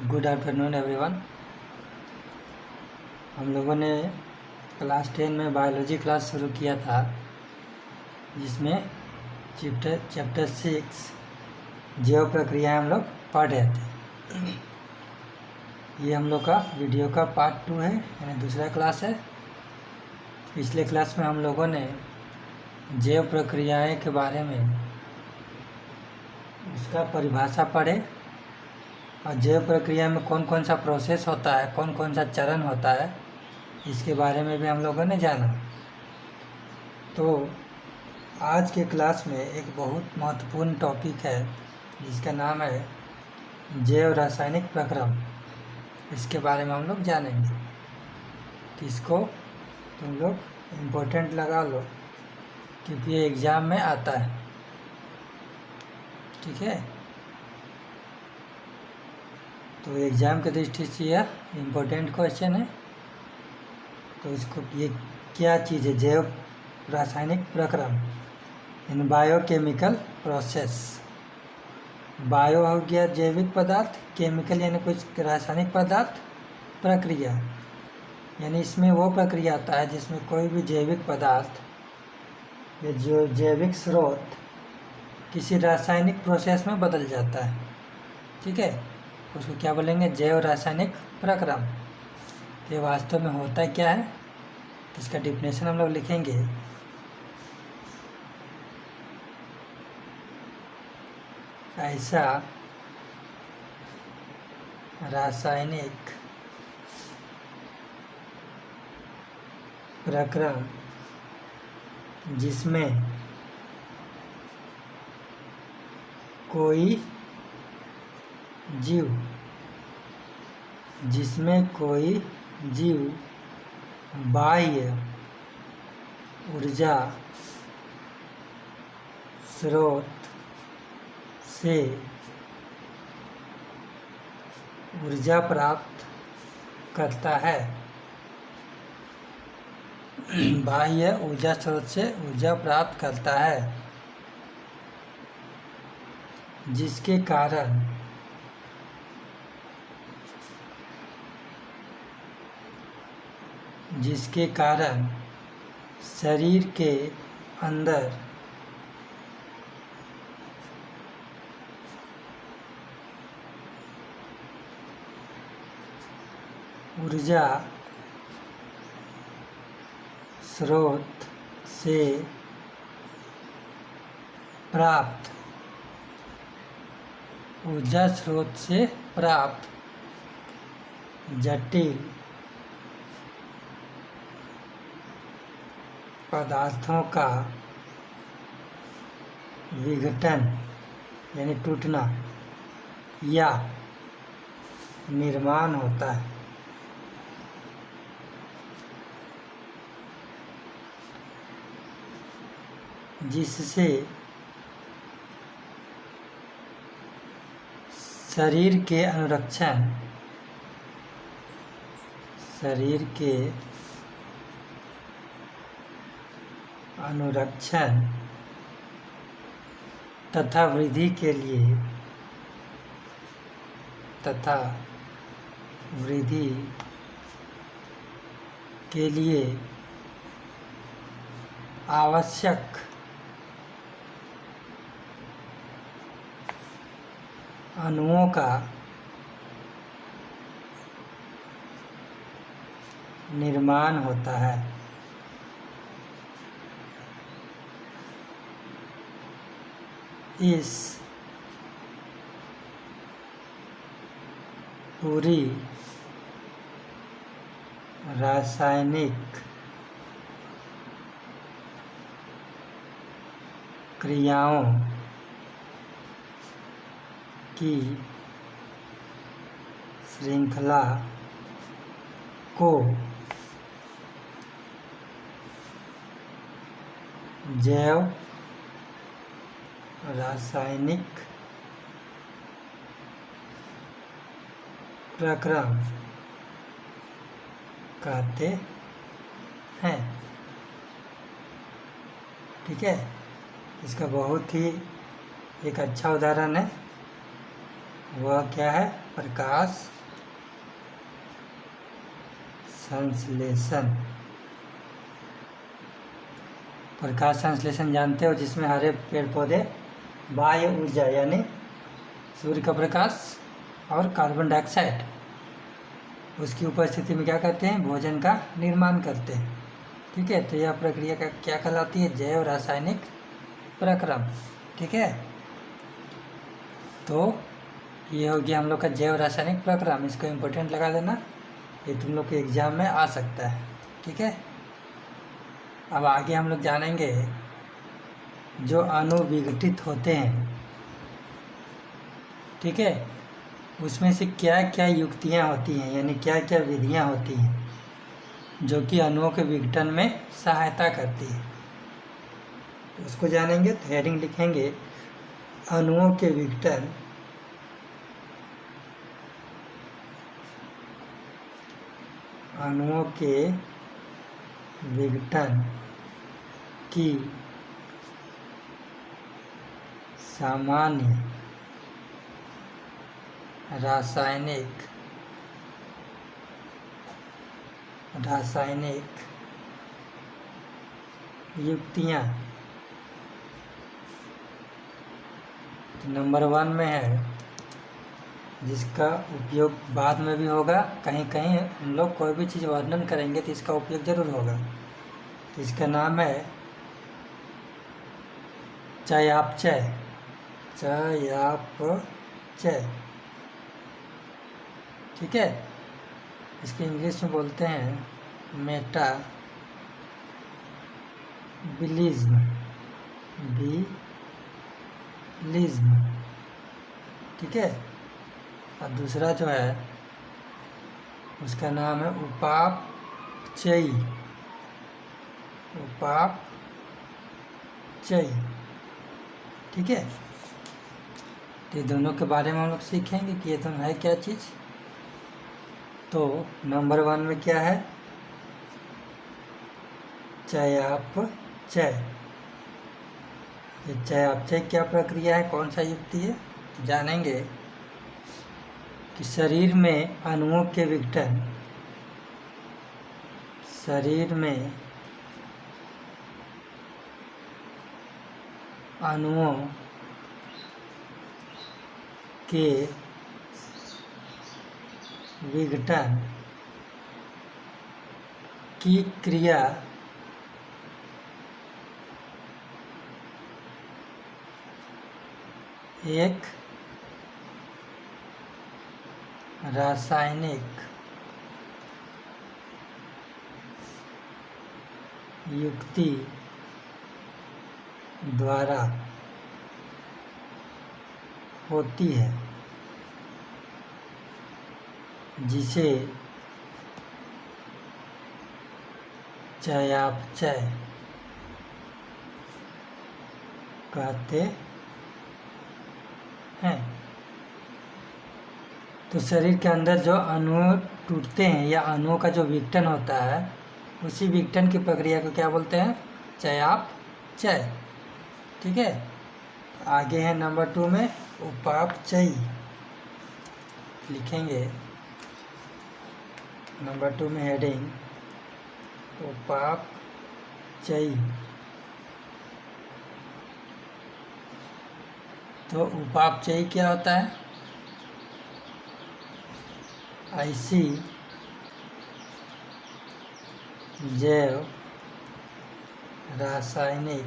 Good afternoon everyone. हम लोगों ने क्लास 10 में बायोलॉजी क्लास शुरू किया था, जिसमें चैप्टर 6 जैव प्रक्रियाएं हम लोग पढ़ रहे थे। ये हम लोग का वीडियो का पार्ट 2 है, यानी दूसरा क्लास है। पिछले क्लास में हम लोगों ने जैव प्रक्रियाएं के बारे में उसका परिभाषा पढ़े और जैव प्रक्रिया में कौन कौन सा प्रोसेस होता है, कौन कौन सा चरण होता है, इसके बारे में भी हम लोगों ने जाना। तो आज के क्लास में एक बहुत महत्वपूर्ण टॉपिक है जिसका नाम है जैव रासायनिक प्रक्रम। इसके बारे में हम लोग जानेंगे। तो इसको तुम लोग इम्पोर्टेंट लगा लो, क्योंकि ये एग्ज़ाम में आता है। ठीक है, तो एग्ज़ाम की दृष्टि से यह इम्पोर्टेंट क्वेश्चन है। तो इसको ये क्या चीज़ है, जैव रासायनिक प्रक्रम इन बायोकेमिकल प्रोसेस। बायो हो गया जैविक पदार्थ, केमिकल यानी कुछ रासायनिक पदार्थ, प्रक्रिया यानी इसमें वो प्रक्रिया आता है जिसमें कोई भी जैविक पदार्थ या जो जैविक स्रोत किसी रासायनिक प्रोसेस में बदल जाता है। ठीक है, उसको क्या बोलेंगे, जैव रासायनिक प्रक्रम। ये वास्तव में होता क्या है, इसका डिफिनेशन हम लोग लिखेंगे। ऐसा रासायनिक प्रक्रम जिसमें कोई जीव बाह्य ऊर्जा स्रोत से ऊर्जा प्राप्त करता है। बाह्य ऊर्जा स्रोत से ऊर्जा प्राप्त करता है, जिसके कारण शरीर के अंदर ऊर्जा स्रोत से प्राप्त जटिल पदार्थों का विघटन यानी टूटना या निर्माण होता है। जिससे शरीर के अनुरक्षण तथा वृद्धि के लिए आवश्यक अणुओं का निर्माण होता है। इस पूरी रासायनिक क्रियाओं की श्रृंखला को जैव रासायनिक प्रक्रम कहते हैं। ठीक है, इसका बहुत ही एक अच्छा उदाहरण है, वह क्या है, प्रकाश संश्लेषण। प्रकाश संश्लेषण जानते हो, जिसमें हरे पेड़ पौधे बाह्य ऊर्जा यानी सूर्य का प्रकाश और कार्बन डाइऑक्साइड, उसकी उपस्थिति में क्या करते हैं, भोजन का निर्माण करते हैं। ठीक है, तो यह प्रक्रिया का क्या कहलाती है, जैव रासायनिक प्रक्रम। ठीक है, तो ये हो गया हम लोग का जैव रासायनिक प्रक्रम। इसको इम्पोर्टेंट लगा देना, ये तुम लोग के एग्जाम में आ सकता है। ठीक है, अब आगे हम लोग जानेंगे जो अणु विघटित होते हैं। ठीक है, उसमें से क्या क्या युक्तियाँ होती हैं, यानी क्या क्या विधियाँ होती हैं जो कि अणुओं के विघटन में सहायता करती है, तो उसको जानेंगे। तो हेडिंग लिखेंगे अणुओं के विघटन, अणुओं के विघटन की सामान्य रासायनिक युक्तियाँ। तो नंबर 1 में है, जिसका उपयोग बाद में भी होगा, कहीं कहीं हम लोग कोई भी चीज़ वर्णन करेंगे तो इसका उपयोग जरूर होगा। तो इसका नाम है चयापचय। ठीक है, इसके इंग्लिश में बोलते हैं मेटाबॉलिज्म। ठीक है, और दूसरा जो है उसका नाम है उपापचयी। ठीक है, तो ये दोनों के बारे में हम लोग सीखेंगे कि ये दोनों है क्या चीज़। तो नंबर 1 में क्या है, चयापचय। ये चयापचय क्या प्रक्रिया है, कौन सा युक्ति है, जानेंगे कि शरीर में अणुओं के विघटन, शरीर में अणुओं के विघटन की क्रिया एक रासायनिक युक्ति द्वारा होती है, जिसे चयापचय कहते हैं। तो शरीर के अंदर जो अणु टूटते हैं या अणुओं का जो विघटन होता है, उसी विघटन की प्रक्रिया को क्या बोलते हैं, चयापचय। ठीक है, आगे है नंबर 2 में उपापचयी। लिखेंगे नंबर 2 में हेडिंग उपापचयी। तो उपापचयी क्या होता है, ऐसी जैव रासायनिक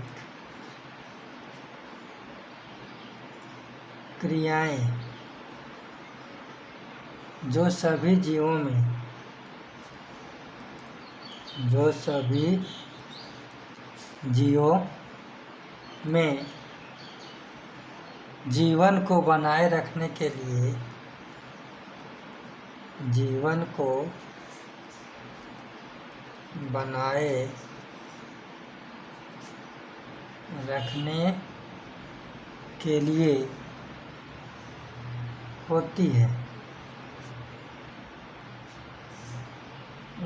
क्रियाएं जो सभी जीवों में जीवन को बनाए रखने के लिए, जीवन को बनाए रखने के लिए होती है,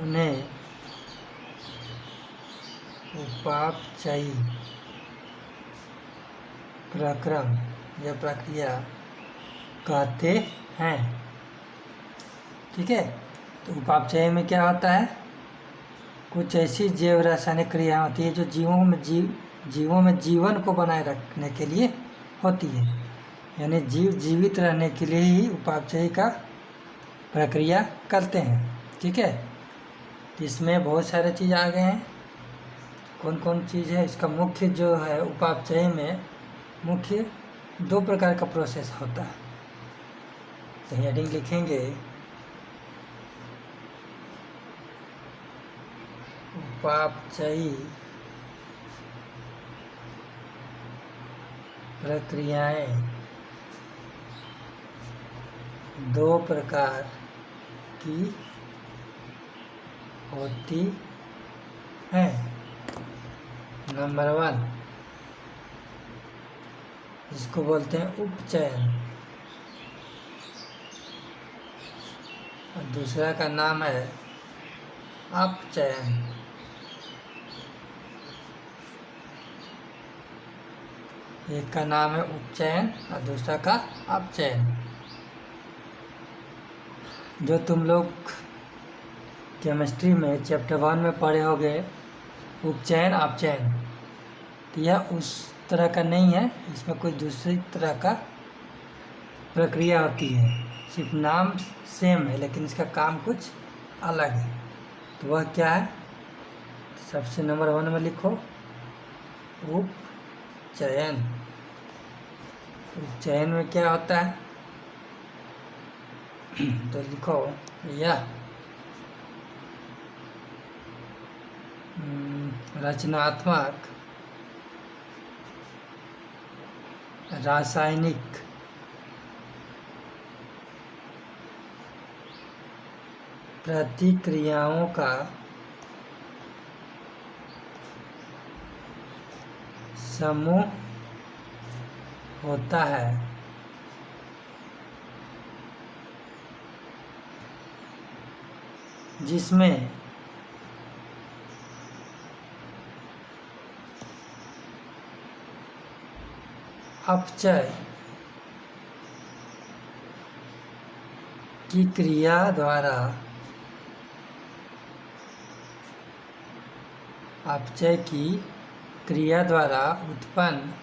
उन्हें उपापचयी प्रक्रम या प्रक्रिया कहते हैं। ठीक है। तो उपापचय में क्या होता है, कुछ ऐसी जैव रासायनिक क्रिया होती है जो जीवों में जीवन को बनाए रखने के लिए होती है, यानी जीव जीवित रहने के लिए ही उपापचय का प्रक्रिया करते हैं। ठीक है, इसमें बहुत सारे चीज़ आ गए हैं। कौन कौन चीज़ है, इसका मुख्य जो है उपापचय में मुख्य 2 प्रकार का प्रोसेस होता है। तो हेडिंग लिखेंगे उपापचयी प्रक्रियाएं 2 प्रकार की होती हैं। नंबर 1 इसको बोलते हैं उपचयन, और दूसरा का नाम है अपचयन। एक का नाम है उपचयन और दूसरा का अपचयन। जो तुम लोग केमिस्ट्री में चैप्टर 1 में पढ़े होंगे उपचयन अपचयन, तो यह उस तरह का नहीं है, इसमें कोई दूसरी तरह का प्रक्रिया होती है। सिर्फ नाम सेम है लेकिन इसका काम कुछ अलग है। तो वह क्या है, सबसे नंबर 1 में लिखो उपचयन। उपचयन में क्या होता है, तो लिखो यह रचनात्मक रासायनिक प्रतिक्रियाओं का समूह होता है जिसमें अपचय की क्रिया द्वारा अपचय की क्रिया द्वारा उत्पन्न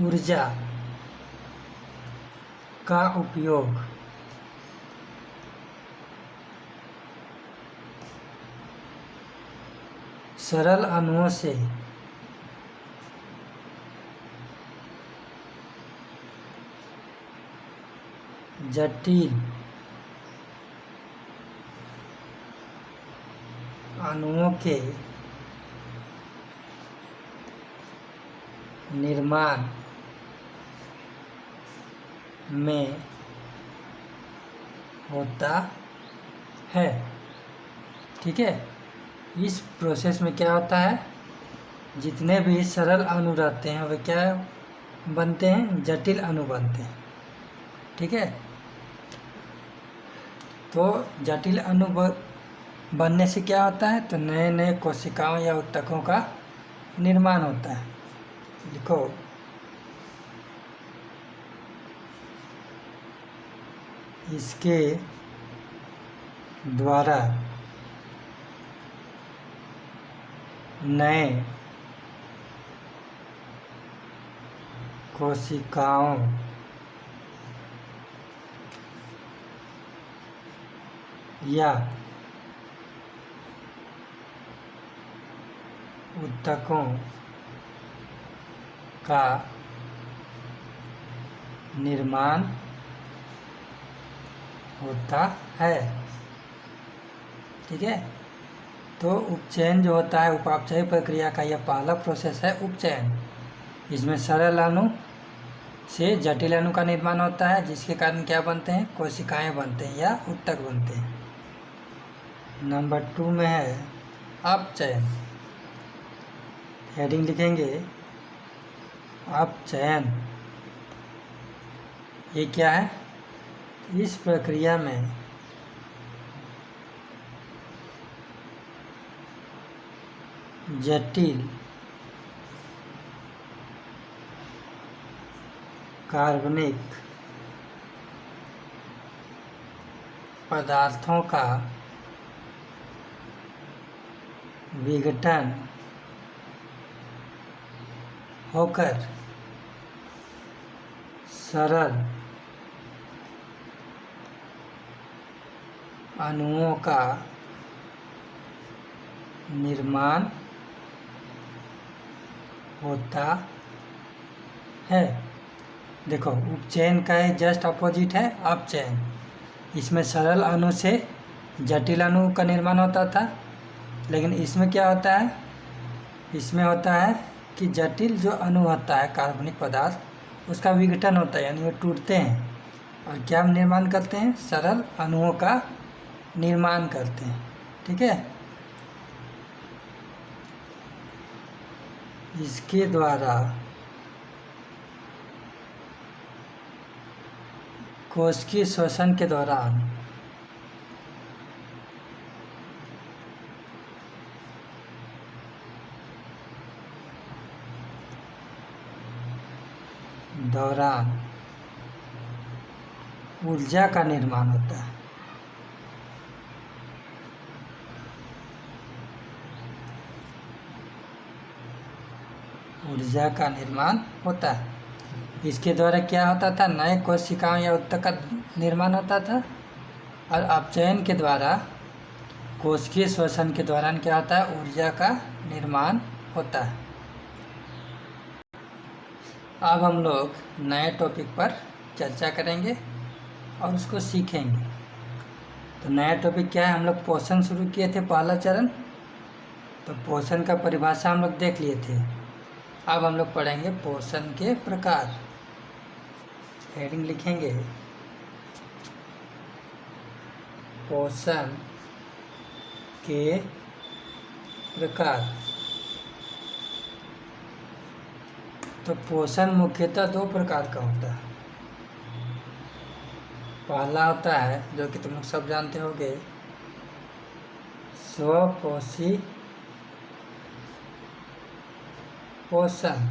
ऊर्जा का उपयोग सरल अणुओं से जटिल अणुओं के निर्माण में होता है। ठीक है, इस प्रोसेस में क्या होता है, जितने भी सरल अणु रहते हैं वे क्या बनते हैं, जटिल अणु बनते हैं। ठीक है, तो जटिल अणु बनने से क्या होता है, तो नए नए कोशिकाओं या ऊतकों का निर्माण होता है। लिखो इसके द्वारा नए कोशिकाओं या ऊतकों का निर्माण होता है। ठीक है, तो उपचयन जो होता है, उपापचय प्रक्रिया का यह पहला प्रोसेस है उपचयन। इसमें सरल अणु से जटिल अणु का निर्माण होता है, जिसके कारण क्या बनते हैं, कोशिकाएं बनते हैं या ऊतक बनते हैं। नंबर 2 में है अपचयन। हेडिंग लिखेंगे अपचयन। ये क्या है, इस प्रक्रिया में जटिल कार्बनिक पदार्थों का विघटन होकर सरल अणुओं का निर्माण होता है। देखो, उपचयन का जस्ट अपोजिट है अपचयन। इसमें सरल अणु से जटिल अणु का निर्माण होता था, लेकिन इसमें क्या होता है, इसमें होता है कि जटिल जो अणु होता है कार्बनिक पदार्थ उसका विघटन होता है, यानी वो टूटते हैं और क्या निर्माण करते हैं, सरल अणुओं का निर्माण करते हैं। ठीक है, इसके द्वारा कोशिकीय श्वसन के दौरान ऊर्जा का निर्माण होता है। ऊर्जा का निर्माण होता है। इसके द्वारा क्या होता था, नए कोशिकाओं या ऊतक का निर्माण होता था। और अपचयन के द्वारा कोशिकीय श्वसन के दौरान क्या होता है, ऊर्जा का निर्माण होता है। अब हम लोग नए टॉपिक पर चर्चा करेंगे और उसको सीखेंगे। तो नया टॉपिक क्या है, हम लोग पोषण शुरू किए थे, पहला चरण। तो पोषण का परिभाषा हम लोग देख लिए थे। अब हम लोग पढ़ेंगे पोषण के प्रकार। हेडिंग लिखेंगे पोषण के प्रकार। तो पोषण मुख्यतः दो प्रकार का होता है। पहला होता है, जो कि तुम लोग सब जानते होंगे, स्वपोषी पोषण।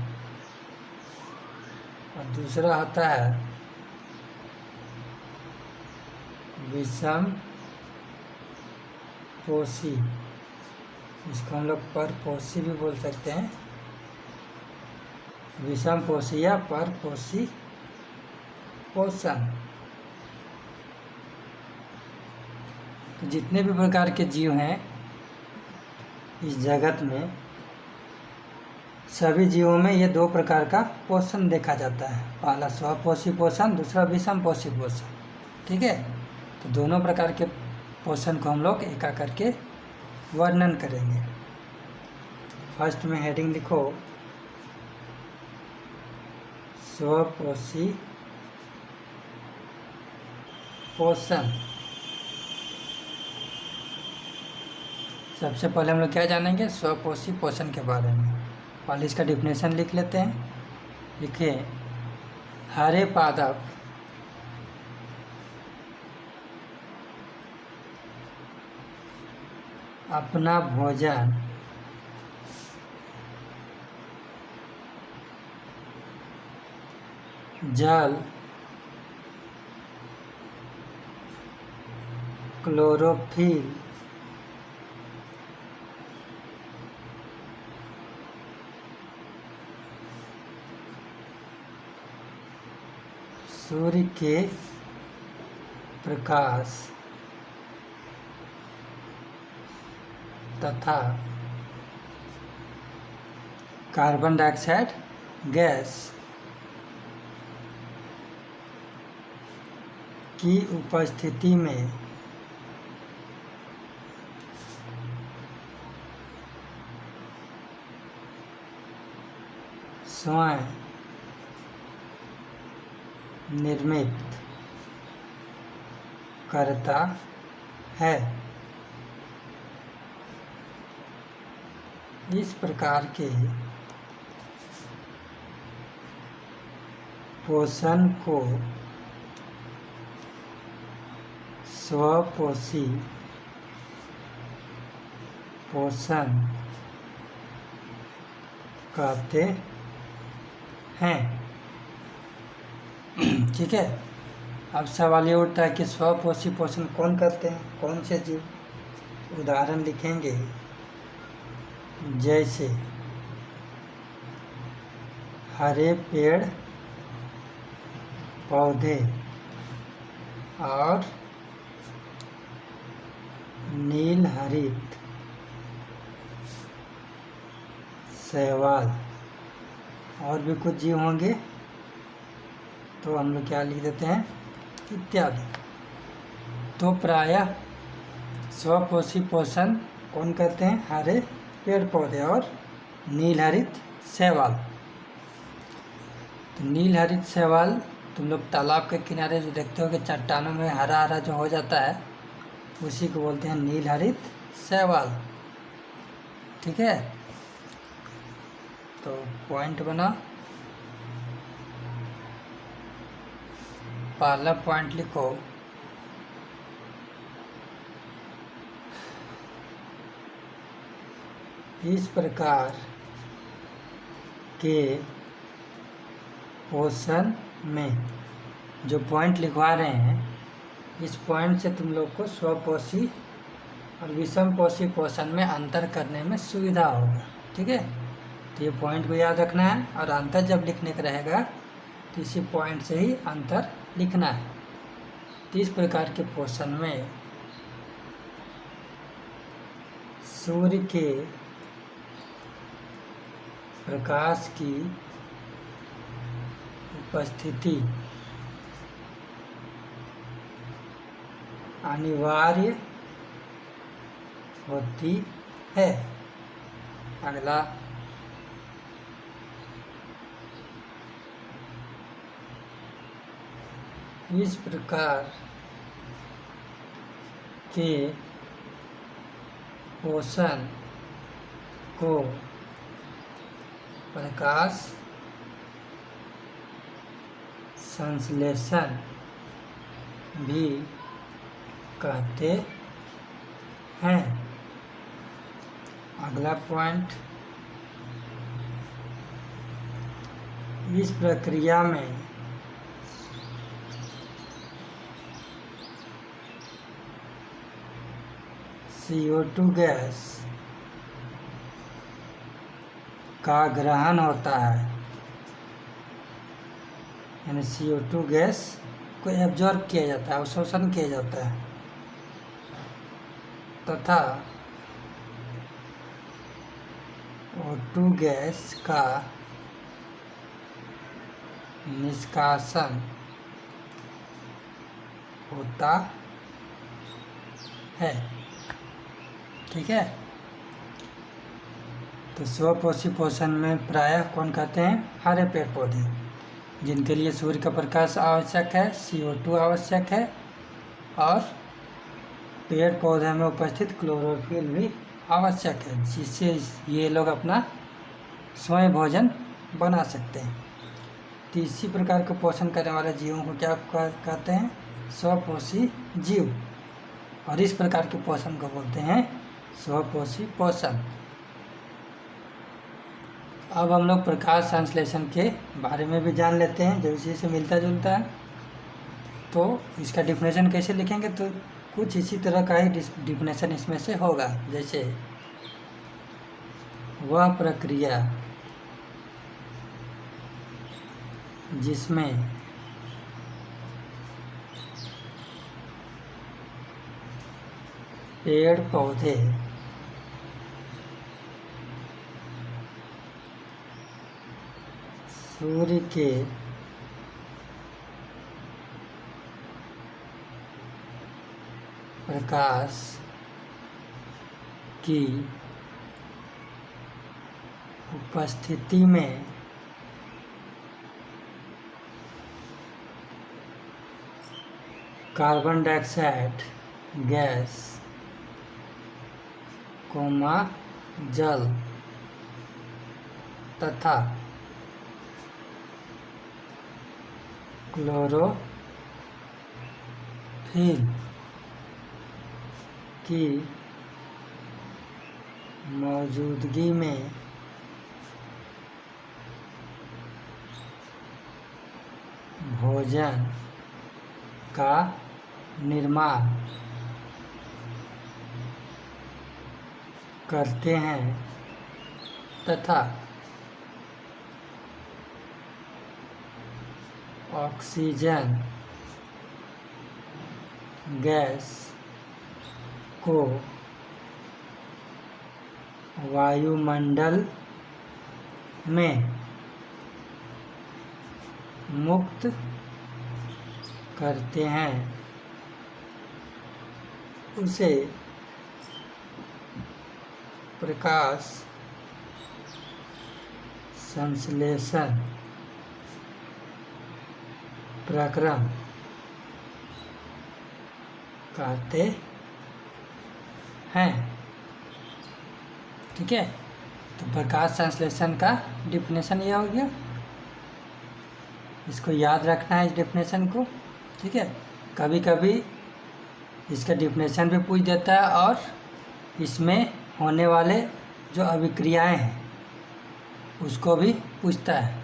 और दूसरा होता है विषम पोषी। इसको हम लोग परपोषी भी बोल सकते हैं। विषम पोषी या परपोषी पोषण। तो जितने भी प्रकार के जीव हैं इस जगत में, सभी जीवों में ये दो प्रकार का पोषण देखा जाता है। पहला स्वपोषी पोषण, दूसरा विषम पोषी पोषण। ठीक है, तो दोनों प्रकार के पोषण को हम लोग एक करके वर्णन करेंगे। फर्स्ट में हेडिंग लिखो स्वपोषी पोषण। सबसे पहले हम लोग क्या जानेंगे, स्वपोषी पोषण के बारे में। पहले इसका डिफिनेशन लिख लेते हैं। लिखिए, हरे पादप अपना भोजन जल, क्लोरोफिल, सूर्य के प्रकाश तथा कार्बन डाइऑक्साइड गैस की उपस्थिति में स्वयं निर्मित करता है। इस प्रकार के पोषण को स्वपोषी पोषण कहते हैं। ठीक है, अब सवाल ये उठता है कि स्वपोषी पोषण कौन करते हैं, कौन से जीव। उदाहरण लिखेंगे जैसे हरे पेड़ पौधे और नील हरित शैवाल, और भी कुछ जीव होंगे तो हम लोग क्या लिख देते हैं, इत्यादि। तो प्रायः स्वपोषी पोषण कौन करते हैं, हरे पेड़ पौधे और नील हरित शैवाल। तो नील हरित शैवाल तुम लोग तालाब के किनारे जो देखते हो कि चट्टानों में हरा हरा जो हो जाता है, उसी को बोलते हैं नील हरित शैवाल। ठीक है, तो पॉइंट बना, पहला पॉइंट लिखो, इस प्रकार के पोषण में, जो पॉइंट लिखवा रहे हैं इस पॉइंट से तुम लोग को स्वपोषी और विषम पोषी पोषण में अंतर करने में सुविधा होगा। ठीक है, तो ये पॉइंट को याद रखना है, और अंतर जब लिखने का रहेगा तो इसी पॉइंट से ही अंतर लिखना है। तो इस प्रकार के पोषण में सूर्य के प्रकाश की उपस्थिति अनिवार्य होती है। अगला, इस प्रकार के पोषण को प्रकाश संश्लेषण भी कहते हैं। अगला पॉइंट, इस प्रक्रिया में CO2 गैस का ग्रहण होता है, यानी CO2 गैस को एब्जॉर्ब किया जाता है, अवशोषण किया जाता है, तथा O2 गैस का निष्कासन होता है। ठीक है, तो स्वपोषी पोषण में प्रायः कौन कहते हैं, हरे पेड़ पौधे, जिनके लिए सूर्य का प्रकाश आवश्यक है, CO2 आवश्यक है, और पेड़ पौधे में उपस्थित क्लोरोफिल भी आवश्यक है, जिससे ये लोग अपना स्वयं भोजन बना सकते हैं। तो इसी प्रकार के पोषण करने वाले जीवों को क्या कहते हैं, स्वपोषी जीव, और इस प्रकार के पोषण को बोलते हैं स्वपोषी पोषण। अब हम लोग प्रकाश संश्लेषण के बारे में भी जान लेते हैं, जो इसी से मिलता जुलता है। तो इसका डिफिनेशन कैसे लिखेंगे, तो कुछ इसी तरह का ही डिफिनेशन इसमें से होगा, जैसे वह प्रक्रिया जिसमें पेड़ पौधे सूर्य के प्रकाश की उपस्थिति में कार्बन डाइऑक्साइड गैस, जल तथा क्लोरोफिल की मौजूदगी में भोजन का निर्माण करते हैं तथा ऑक्सीजन गैस को वायुमंडल में मुक्त करते हैं उसे प्रकाश संश्लेषण प्रक्रम कहते हैं। ठीक है, तो प्रकाश संश्लेषण का डिफिनेशन यह हो गया, इसको याद रखना है इस डिफिनेशन को। ठीक है, कभी कभी इसका डिफिनेशन भी पूछ देता है और इसमें होने वाले जो अभिक्रियाएं हैं उसको भी पूछता है,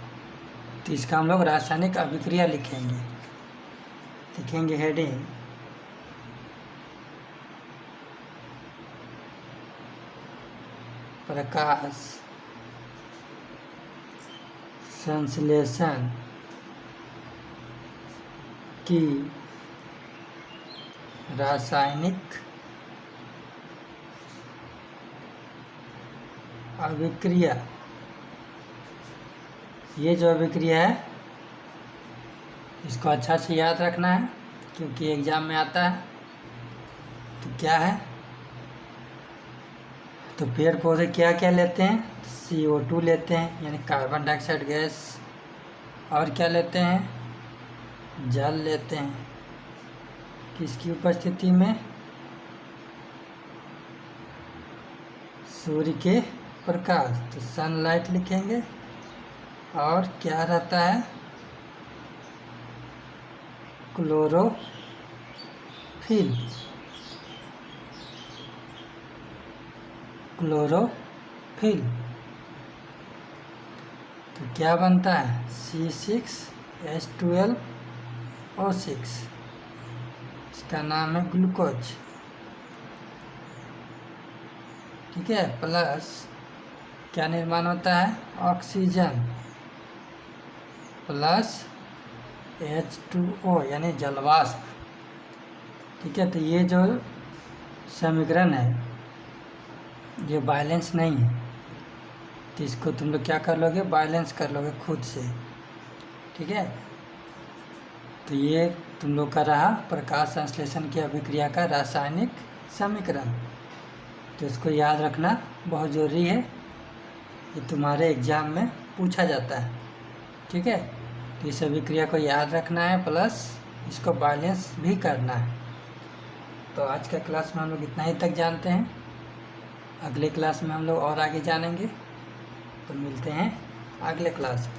तो इसका हम लोग रासायनिक अभिक्रिया लिखेंगे हेडिंग प्रकाश संश्लेषण की रासायनिक अभिक्रिया। ये जो अभिक्रिया है इसको अच्छा से याद रखना है क्योंकि एग्जाम में आता है। तो क्या है, तो पेड़ पौधे क्या क्या लेते हैं, CO2 लेते हैं यानी कार्बन डाइऑक्साइड गैस, और क्या लेते हैं, जल लेते हैं। किसकी उपस्थिति में, सूर्य के प्रकाश, तो सनलाइट लिखेंगे। और क्या रहता है, क्लोरोफिल, क्लोरोफिल। तो क्या बनता है, C6H12O6, इसका नाम है ग्लूकोज। ठीक है, प्लस क्या निर्माण होता है, ऑक्सीजन प्लस H2O यानी जलवाष्प। ठीक है, तो ये जो समीकरण है ये बैलेंस नहीं है, तो इसको तुम लोग क्या कर लोगे, बैलेंस कर लोगे खुद से। ठीक है, तो ये तुम लोग का रहा प्रकाश संश्लेषण की अभिक्रिया का रासायनिक समीकरण। तो इसको याद रखना बहुत ज़रूरी है, ये तुम्हारे एग्जाम में पूछा जाता है। ठीक है, तो इस अभिक्रिया को याद रखना है प्लस इसको बैलेंस भी करना है। तो आज का क्लास में हम लोग इतना ही तक जानते हैं, अगले क्लास में हम लोग और आगे जानेंगे। तो मिलते हैं अगले क्लास में।